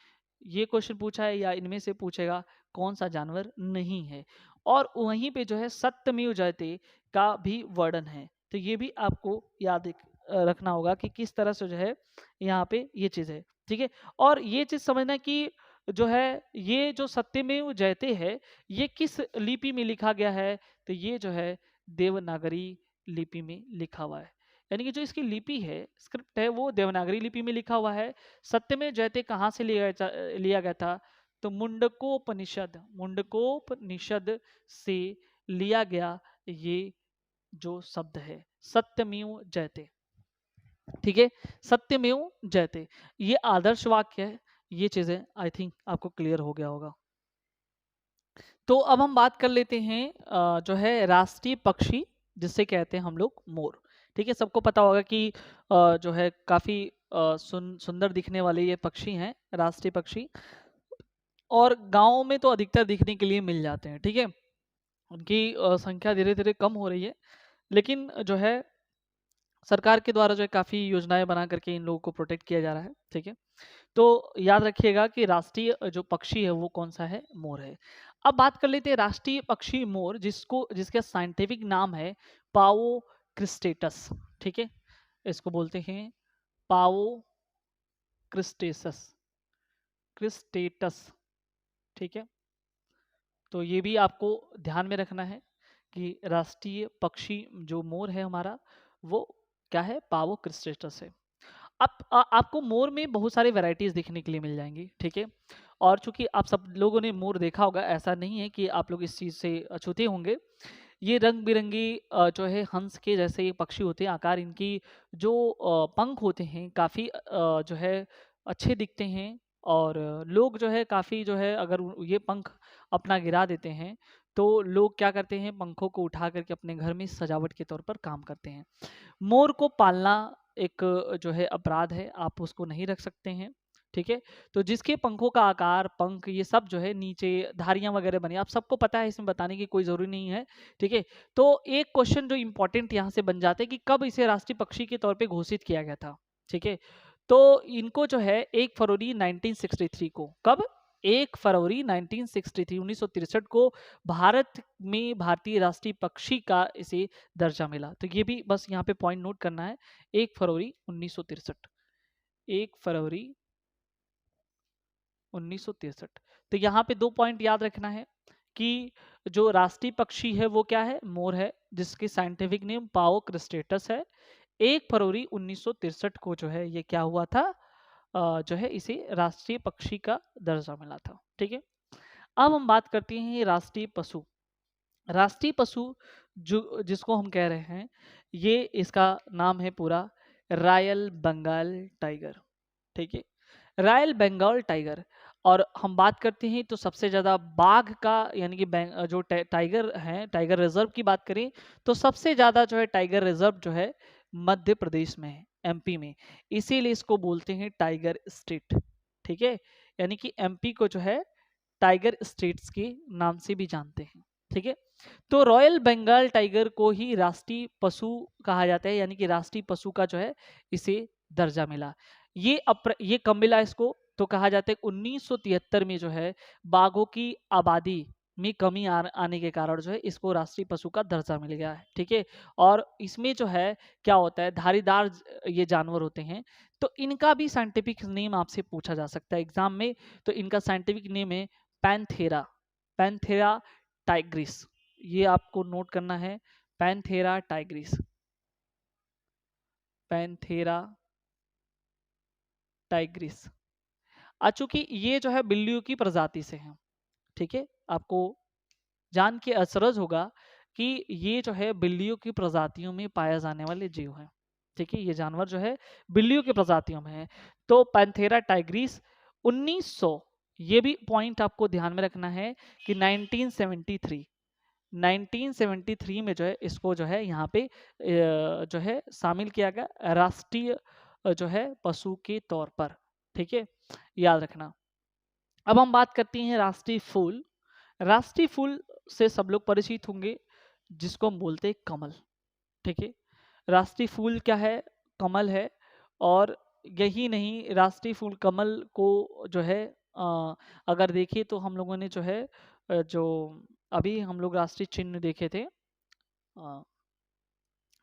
ये क्वेश्चन पूछा है या इनमें से पूछेगा कौन सा जानवर नहीं है। और वहीं पे जो है सत्यमेव जयते का भी वर्णन है। तो ये भी आपको याद रखना होगा कि किस तरह से जो है यहाँ पे ये चीज़ है। ठीक है, और ये चीज़ समझना कि जो है ये जो सत्यमेव जयते है ये किस लिपि में लिखा गया है, तो ये जो है देवनागरी लिपि में लिखा हुआ है। यानी कि जो इसकी लिपि है, स्क्रिप्ट है, वो देवनागरी लिपि में लिखा हुआ है। सत्यमेव जयते कहाँ से लिया गया था, तो मुंडकोपनिषद से लिया गया ये जो शब्द है सत्यमेव जयते। ठीक है, सत्यमेव जयते ये आदर्श वाक्य है। ये चीजें आई थिंक आपको क्लियर हो गया होगा। तो अब हम बात कर लेते हैं जो है राष्ट्रीय पक्षी जिससे कहते हैं हम लोग मोर। ठीक है, सबको पता होगा कि जो है काफी सुंदर दिखने वाले ये पक्षी हैं, राष्ट्रीय पक्षी, और गाँव में तो अधिकतर दिखने के लिए मिल जाते हैं। ठीक है, उनकी संख्या धीरे धीरे कम हो रही है, लेकिन जो है सरकार के द्वारा जो है काफी योजनाएं बना करके इन लोगों को प्रोटेक्ट किया जा रहा है। ठीक है, तो याद रखिएगा कि राष्ट्रीय जो पक्षी है वो कौन सा है, मोर है। अब बात कर लेते हैं राष्ट्रीय पक्षी मोर, जिसका साइंटिफिक नाम है पाओ क्रिस्टेटस। ठीक है, इसको बोलते हैं पाओ क्रिस्टेसस क्रिस्टेटस। ठीक है, तो ये भी आपको ध्यान में रखना है कि राष्ट्रीय पक्षी जो मोर है हमारा वो क्या है, पावो क्रिस्टेटस है। आपको मोर में बहुत सारे वैरायटीज देखने के लिए मिल जाएंगी। ठीक है, और चूंकि आप सब लोगों ने मोर देखा होगा, ऐसा नहीं है कि आप लोग इस चीज़ से अछूते होंगे। ये रंग बिरंगी जो है हंस के जैसे ये पक्षी होते हैं, आकार इनकी जो पंख होते हैं काफ़ी जो है अच्छे दिखते हैं। और लोग जो है काफ़ी जो है अगर ये पंख अपना गिरा देते हैं तो लोग क्या करते हैं, पंखों को उठा करके अपने घर में सजावट के तौर पर काम करते हैं। मोर को पालना एक जो है अपराध है, आप उसको नहीं रख सकते हैं। ठीक है, तो जिसके पंखों का आकार, पंख, ये सब जो है नीचे धारियां वगैरह बनी, आप सबको पता है, इसमें बताने की कोई जरूरी नहीं है। ठीक है, तो एक क्वेश्चन जो इंपॉर्टेंट यहाँ से बन जाता है कि कब इसे राष्ट्रीय पक्षी के तौर पे घोषित किया गया था। ठीक है, तो इनको जो है 1 फरवरी 1963 को, कब, 1 फरवरी 1963 को भारत में भारतीय राष्ट्रीय पक्षी का इसे दर्जा मिला। तो ये भी बस यहाँ पे पॉइंट नोट करना है, 1 फरवरी 1963, 1 फरवरी 1963। तो यहाँ पे 2 पॉइंट याद रखना है कि जो राष्ट्रीय पक्षी है वो क्या है, मोर है, जिसकी साइंटिफिक नेम पाओ क्रिस्टेटस है। 1 फरवरी 1963 को जो है ये क्या हुआ था, जो है इसे राष्ट्रीय पक्षी का दर्जा मिला था। ठीक है, अब हम बात करते हैं राष्ट्रीय पशु। राष्ट्रीय पशु जो जिसको हम कह रहे हैं, ये इसका नाम है पूरा रॉयल बंगाल टाइगर। ठीक है, रॉयल बंगाल टाइगर। और हम बात करते हैं तो सबसे ज़्यादा बाघ का, यानी कि जो टाइगर है, टाइगर रिजर्व की बात करें तो सबसे ज़्यादा जो है टाइगर रिजर्व जो है मध्य प्रदेश में है, एमपी में। इसीलिए इसको बोलते हैं टाइगर स्टेट। ठीक है, यानी कि एमपी को जो है टाइगर स्टेट्स के नाम से भी जानते हैं। ठीक है, तो रॉयल बंगाल टाइगर को ही राष्ट्रीय पशु कहा जाता है, यानी कि राष्ट्रीय पशु का जो है इसे दर्जा मिला। ये कब मिला इसको, तो कहा जाता है 1973 में जो है बाघों की आबादी में कमी आने के कारण जो है इसको राष्ट्रीय पशु का दर्जा मिल गया है। ठीक है, और इसमें जो है क्या होता है, धारीदार ये जानवर होते हैं, तो इनका भी साइंटिफिक नेम आपसे पूछा जा सकता है एग्जाम में। तो इनका साइंटिफिक नेम है पैंथेरा, पैंथेरा टाइग्रिस। ये आपको नोट करना है, पैंथेरा टाइग्रिस, पैंथेरा टाइग्रिस। चूंकि ये जो है बिल्लियों की प्रजाति से हैं। ठीक है, आपको जान के अचरज होगा कि ये जो है बिल्लियों की प्रजातियों में पाया जाने वाले जीव हैं। ठीक है, ये जानवर जो है बिल्लियों की प्रजातियों में है। तो पैंथेरा टाइग्रिस 1900, ये भी पॉइंट आपको ध्यान में रखना है कि 1973 में जो है इसको जो है यहाँ पे जो है शामिल किया गया राष्ट्रीय जो है पशु के तौर पर। ठीक है, याद रखना। अब हम बात करते हैं राष्ट्रीय फूल। राष्ट्रीय फूल से सब लोग परिचित होंगे, जिसको हम बोलते हैं कमल। ठीक है, राष्ट्रीय फूल क्या है, कमल है। और यही नहीं, राष्ट्रीय फूल कमल को जो है अगर देखिए तो हम लोगों ने जो है जो अभी हम लोग राष्ट्रीय चिन्ह देखे थे,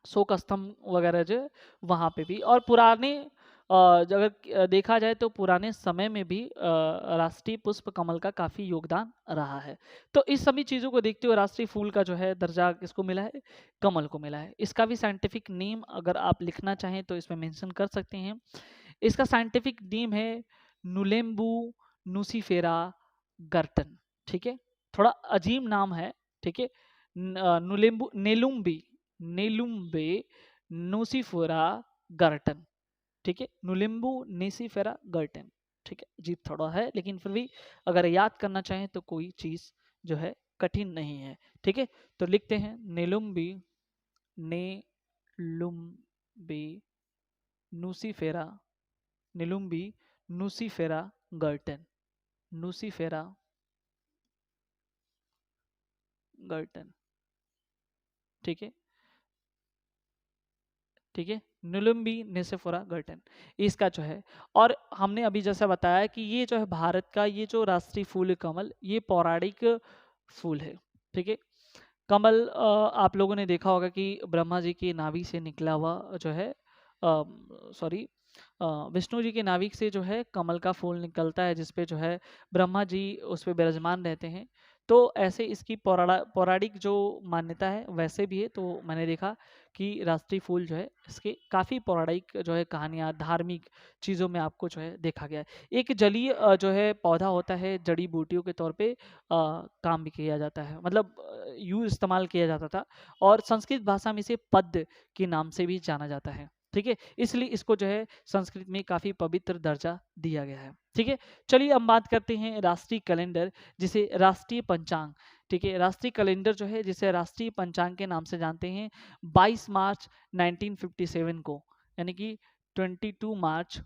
शोक स्तंभ वगैरह जो वहाँ पे भी, और पुराने अगर देखा जाए तो पुराने समय में भी राष्ट्रीय पुष्प कमल का काफ़ी योगदान रहा है। तो इस सभी चीज़ों को देखते हुए राष्ट्रीय फूल का जो है दर्जा किसको मिला है, कमल को मिला है। इसका भी साइंटिफिक नेम अगर आप लिखना चाहें तो इसमें मेंशन कर सकते हैं। इसका साइंटिफिक नेम है नुलेम्बू नुसीफेरा गर्टन। ठीक है, थोड़ा अजीब नाम है। ठीक है, नुलेम्बू नेलुम्बी नेलुम्बे नूसीफेरा गर्टन। ठीक है, नुलिम्बू नेसीफेरा गर्टन। ठीक है, अजीब थोड़ा है लेकिन फिर भी अगर याद करना चाहें तो कोई चीज़ जो है कठिन नहीं है। ठीक है, तो लिखते हैं नेलुम्बी नेलुम्बी नूसीफेरा नेलुम्बी नूसीफेरा गर्टन नूसीफेरा गर्टन। ठीक है, ठीक है, नुलुम्बी नेसेफोरा गर्टन इसका जो है। और हमने अभी जैसा बताया कि ये जो है भारत का ये जो राष्ट्रीय फूल है कमल, ये पौराणिक फूल है। ठीक है, कमल आप लोगों ने देखा होगा कि ब्रह्मा जी की नाभि से निकला हुआ जो है, सॉरी, विष्णु जी के नाभिक से जो है कमल का फूल निकलता है, जिसपे जो है ब्रह्मा जी उस पे विराजमान रहते हैं। तो ऐसे इसकी पौराणिक जो मान्यता है वैसे भी है। तो मैंने देखा कि राष्ट्रीय फूल जो है इसके काफ़ी पौराणिक जो है कहानियाँ, धार्मिक चीज़ों में आपको जो है देखा गया है। एक जलीय जो है पौधा होता है, जड़ी बूटियों के तौर पे काम भी किया जाता है, मतलब यूज इस्तेमाल किया जाता था, और संस्कृत भाषा में इसे पद्म के नाम से भी जाना जाता है। ठीक है, इसलिए इसको जो है संस्कृत में काफी पवित्र दर्जा दिया गया है। ठीक है, चलिए हम बात करते हैं राष्ट्रीय कैलेंडर, जिसे राष्ट्रीय पंचांग। ठीक है, राष्ट्रीय कैलेंडर जो है जिसे राष्ट्रीय पंचांग के नाम से जानते हैं, 22 मार्च 1957 को, यानी कि 22 मार्च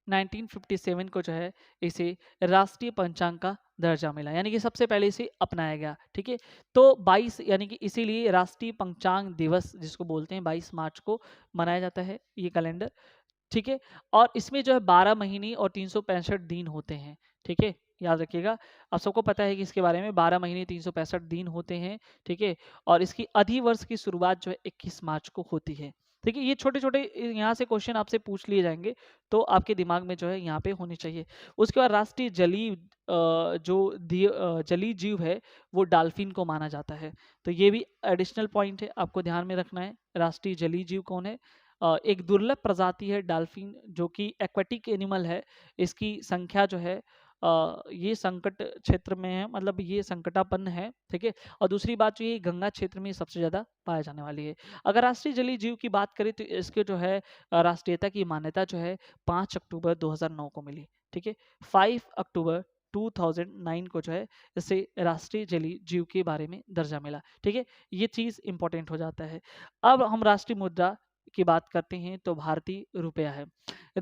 1957 को जो है इसे राष्ट्रीय पंचांग का दर्जा मिला, यानी कि सबसे पहले इसे अपनाया गया। ठीक है, तो 22 यानी कि इसीलिए राष्ट्रीय पंचांग दिवस जिसको बोलते हैं 22 मार्च को मनाया जाता है ये कैलेंडर। ठीक है, और इसमें जो है 12 महीने और 365 दिन होते हैं। ठीक है, याद रखिएगा, आप सबको पता है कि इसके बारे में 12 महीने 365 दिन होते हैं। ठीक है, और इसकी अधिवर्ष की शुरुआत जो है 21 मार्च को होती है। ठीक है, ये छोटे छोटे यहाँ से क्वेश्चन आपसे पूछ लिए जाएंगे, तो आपके दिमाग में जो है यहाँ पे होने चाहिए। उसके बाद राष्ट्रीय जलीय जलीय जीव है वो डाल्फिन को माना जाता है। तो ये भी एडिशनल पॉइंट है, आपको ध्यान में रखना है। राष्ट्रीय जलीय जीव कौन है? एक दुर्लभ प्रजाति है डाल्फिन, जो कि एक्वेटिक एनिमल है। इसकी संख्या जो है ये संकट क्षेत्र में है, मतलब ये संकटापन्न है। ठीक है, और दूसरी बात जो ये गंगा क्षेत्र में सबसे ज़्यादा पाया जाने वाली है। अगर राष्ट्रीय जलीय जीव की बात करें तो इसके जो है राष्ट्रीयता की मान्यता जो है 5 अक्टूबर 2009 को मिली। ठीक है, 5 अक्टूबर 2009 को जो है इसे राष्ट्रीय जलीय जीव के बारे में दर्जा मिला। ठीक है, ये चीज़ इंपॉर्टेंट हो जाता है। अब हम राष्ट्रीय मुद्रा की बात करते हैं तो भारतीय रुपया है।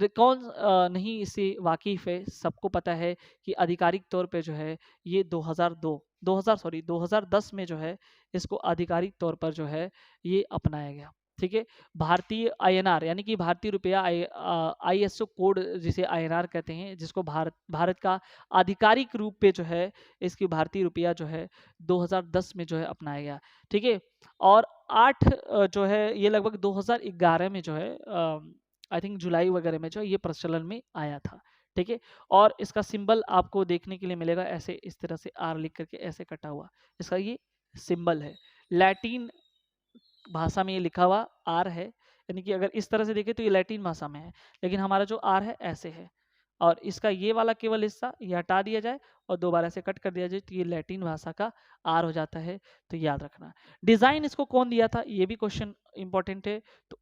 कौन नहीं इससे वाकिफ है, सबको पता है कि आधिकारिक तौर पे जो है ये 2010 में जो है इसको आधिकारिक तौर पर जो है ये अपनाया गया। ठीक है, भारतीय आईएनआर यानी कि भारतीय रुपया आईएसओ कोड जिसे आईएनआर कहते हैं, जिसको भारत का आधिकारिक रूप पे जो है इसकी भारतीय रुपया जो है 2010 में जो है अपनाया गया। ठीक है, और 8 जो है ये लगभग 2011 में जो है आई थिंक जुलाई वगैरह में जो है ये प्रचलन में आया था। ठीक है, और इसका सिंबल आपको देखने के लिए मिलेगा ऐसे, इस तरह से आर लिख करके ऐसे कटा हुआ इसका ये सिंबल है। लैटिन भाषा में ये लिखा हुआ आर है, यानी कि अगर इस तरह से देखें तो ये लैटिन भाषा में है, लेकिन हमारा जो आर है ऐसे है। और इसका ये वाला केवल हिस्सा ये हटा दिया जाए और दोबारा से कट कर दिया जाए तो ये लैटिन भाषा का आर हो जाता है। तो याद रखना। डिजाइन इसको कौन दिया था, ये भी क्वेश्चन इंपॉर्टेंट है। तो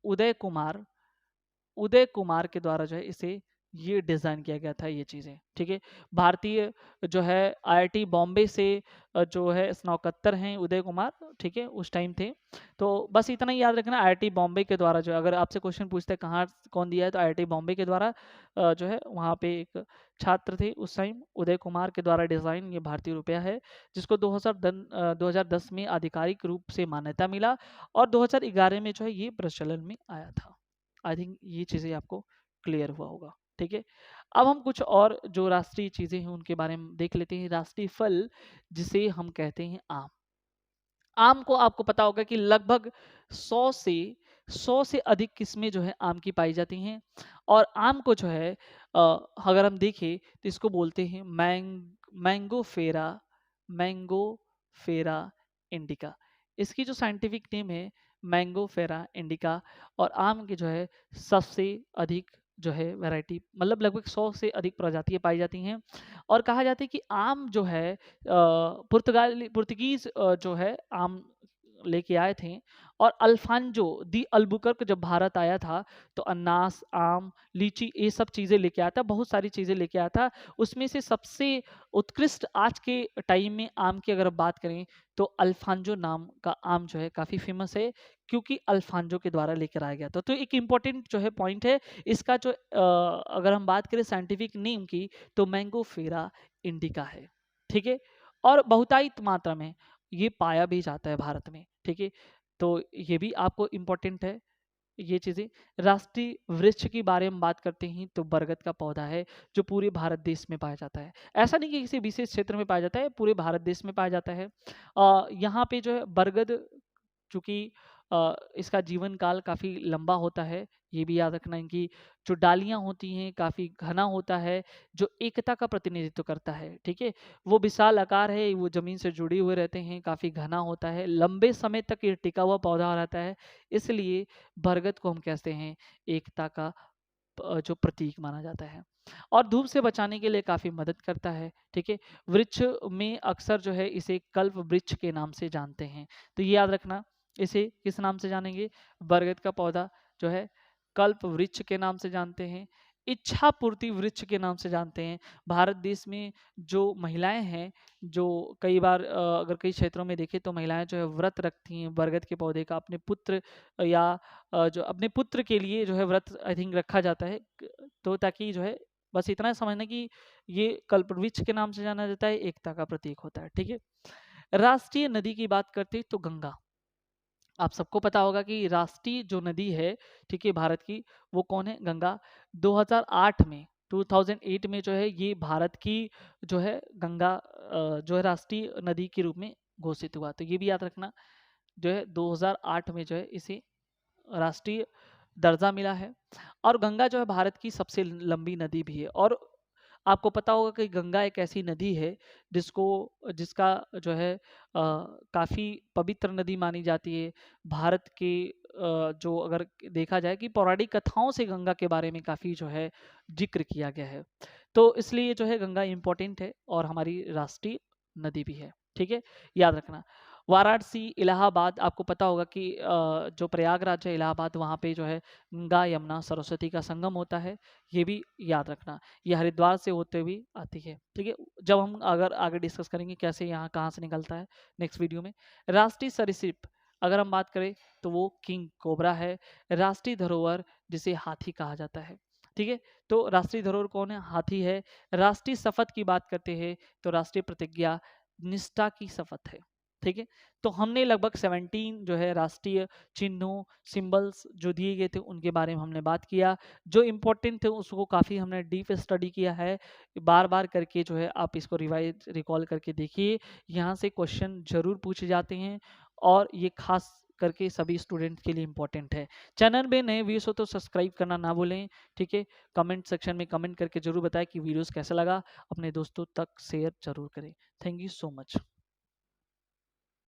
उदय कुमार के द्वारा जो है इसे ये डिज़ाइन किया गया था ये चीज़ें। ठीक है, भारतीय जो है आईआईटी बॉम्बे से जो है स्नातकोत्तर हैं उदय कुमार। ठीक है, उस टाइम थे। तो बस इतना ही याद रखना, आईआईटी बॉम्बे के द्वारा जो अगर आपसे क्वेश्चन पूछते हैं कहाँ कौन दिया है तो आईआईटी बॉम्बे के द्वारा जो है वहाँ पे एक छात्र थे उस टाइम उदय कुमार के द्वारा डिज़ाइन ये भारतीय रुपया है, जिसको 2010 में आधिकारिक रूप से मान्यता मिला और 2011 में जो है ये प्रचलन में आया था। आई थिंक ये चीज़ें आपको क्लियर हुआ होगा। ठीक है। अब हम कुछ और जो राष्ट्रीय चीजें हैं उनके बारे में देख लेते हैं। राष्ट्रीय फल जिसे हम कहते हैं आम। आम को आपको पता होगा कि लगभग 100 से 100 से अधिक किस्में जो है आम की पाई जाती हैं। और आम को जो है अगर हम देखें तो इसको बोलते हैं मैंगो फेरा, मैंगो फेरा इंडिका। इसकी जो साइंटिफिक नेम है मैंगो फेरा इंडिका। और आम की जो है सबसे अधिक जो है वैरायटी, मतलब लगभग 100 से अधिक प्रजातियां पाई जाती हैं। और कहा जाता है कि आम जो है पुर्तगीज जो है आम लेके आए थे। और अल्फांजो दी अल्बुकर्क जब भारत आया था तो अनानास, आम, लीची, ये सब चीज़ें लेके आया था, बहुत सारी चीज़ें लेके आया था। उसमें से सबसे उत्कृष्ट आज के टाइम में आम की अगर बात करें तो अल्फांजो नाम का आम जो है काफ़ी फेमस है, क्योंकि अल्फांजो के द्वारा लेकर आया गया था। तो एक इम्पॉर्टेंट जो है पॉइंट है इसका, जो अगर हम बात करें साइंटिफिक नेम की तो मैंगो फेरा इंडिका है, ठीक है। और बहुतायत मात्रा में ये पाया भी जाता है भारत में, ठीक है। तो ये भी आपको इम्पोर्टेंट है ये चीज़ें। राष्ट्रीय वृक्ष की बारे में बात करते हैं तो बरगद का पौधा है जो पूरे भारत देश में पाया जाता है। ऐसा नहीं कि किसी विशेष क्षेत्र में पाया जाता है, पूरे भारत देश में पाया जाता है। यहाँ पे जो है बरगद, चूँकि इसका जीवन काल काफ़ी लंबा होता है, ये भी याद रखना। इनकी जो डालियाँ होती हैं काफ़ी घना होता है, जो एकता का प्रतिनिधित्व करता है, ठीक है। वो विशाल आकार है, वो ज़मीन से जुड़े हुए रहते हैं, काफ़ी घना होता है, लंबे समय तक ये टिका हुआ पौधा रहता है। इसलिए बरगद को हम कहते हैं एकता का जो प्रतीक माना जाता है। और धूप से बचाने के लिए काफ़ी मदद करता है, ठीक है। वृक्ष में अक्सर जो है इसे कल्प वृक्ष के नाम से जानते हैं, तो ये याद रखना। इसे किस नाम से जानेंगे? बरगद का पौधा जो है कल्प वृक्ष के नाम से जानते हैं, इच्छा पूर्ति वृक्ष के नाम से जानते हैं। भारत देश में जो महिलाएं हैं, जो कई बार अगर कई क्षेत्रों में देखें तो महिलाएं जो है व्रत रखती हैं बरगद के पौधे का, अपने पुत्र या जो अपने पुत्र के लिए जो है व्रत आई थिंक रखा जाता है। तो ताकि जो है बस इतना समझना कि ये कल्पवृक्ष के नाम से जाना जाता है, एकता का प्रतीक होता है, ठीक है। राष्ट्रीय नदी की बात करते हैं तो गंगा। आप सबको पता होगा कि राष्ट्रीय जो नदी है, ठीक है, भारत की, वो कौन है? गंगा। 2008 में 2008 में जो है ये भारत की जो है गंगा जो है राष्ट्रीय नदी के रूप में घोषित हुआ। तो ये भी याद रखना, जो है 2008 में जो है इसे राष्ट्रीय दर्जा मिला है। और गंगा जो है भारत की सबसे लंबी नदी भी है। और आपको पता होगा कि गंगा एक ऐसी नदी है जिसको जिसका जो है काफ़ी पवित्र नदी मानी जाती है। भारत के जो अगर देखा जाए कि पौराणिक कथाओं से गंगा के बारे में काफ़ी जो है जिक्र किया गया है। तो इसलिए जो है गंगा इम्पोर्टेंट है और हमारी राष्ट्रीय नदी भी है, ठीक है, याद रखना। वाराणसी, इलाहाबाद, आपको पता होगा कि जो प्रयागराज है इलाहाबाद, वहाँ पे जो है गंगा यमुना सरस्वती का संगम होता है, ये भी याद रखना। ये हरिद्वार से होते हुए आती है, ठीक है। जब हम अगर आगे डिस्कस करेंगे कैसे यहाँ कहाँ से निकलता है नेक्स्ट वीडियो में। राष्ट्रीय सरीसृप अगर हम बात करें तो वो किंग कोबरा है। राष्ट्रीय धरोहर जिसे हाथी कहा जाता है, ठीक है। तो राष्ट्रीय धरोहर कौन है? हाथी है। राष्ट्रीय शपथ की बात करते हैं तो राष्ट्रीय प्रतिज्ञा निष्ठा की शपथ है, ठीक है। तो हमने लगभग 17 जो है राष्ट्रीय चिन्हों, सिंबल्स जो दिए गए थे उनके बारे में हमने बात किया। जो इम्पोर्टेंट थे उसको काफ़ी हमने डीप स्टडी किया है। बार बार करके जो है आप इसको रिवाइज रिकॉल करके देखिए, यहाँ से क्वेश्चन जरूर पूछे जाते हैं और ये खास करके सभी स्टूडेंट के लिए इम्पोर्टेंट है। चैनल में नए व्यूज हो तो सब्सक्राइब करना ना भूलें, ठीक है। कमेंट सेक्शन में कमेंट करके जरूर बताएं कि वीडियोस कैसा लगा, अपने दोस्तों तक शेयर जरूर करें। Thank you so much.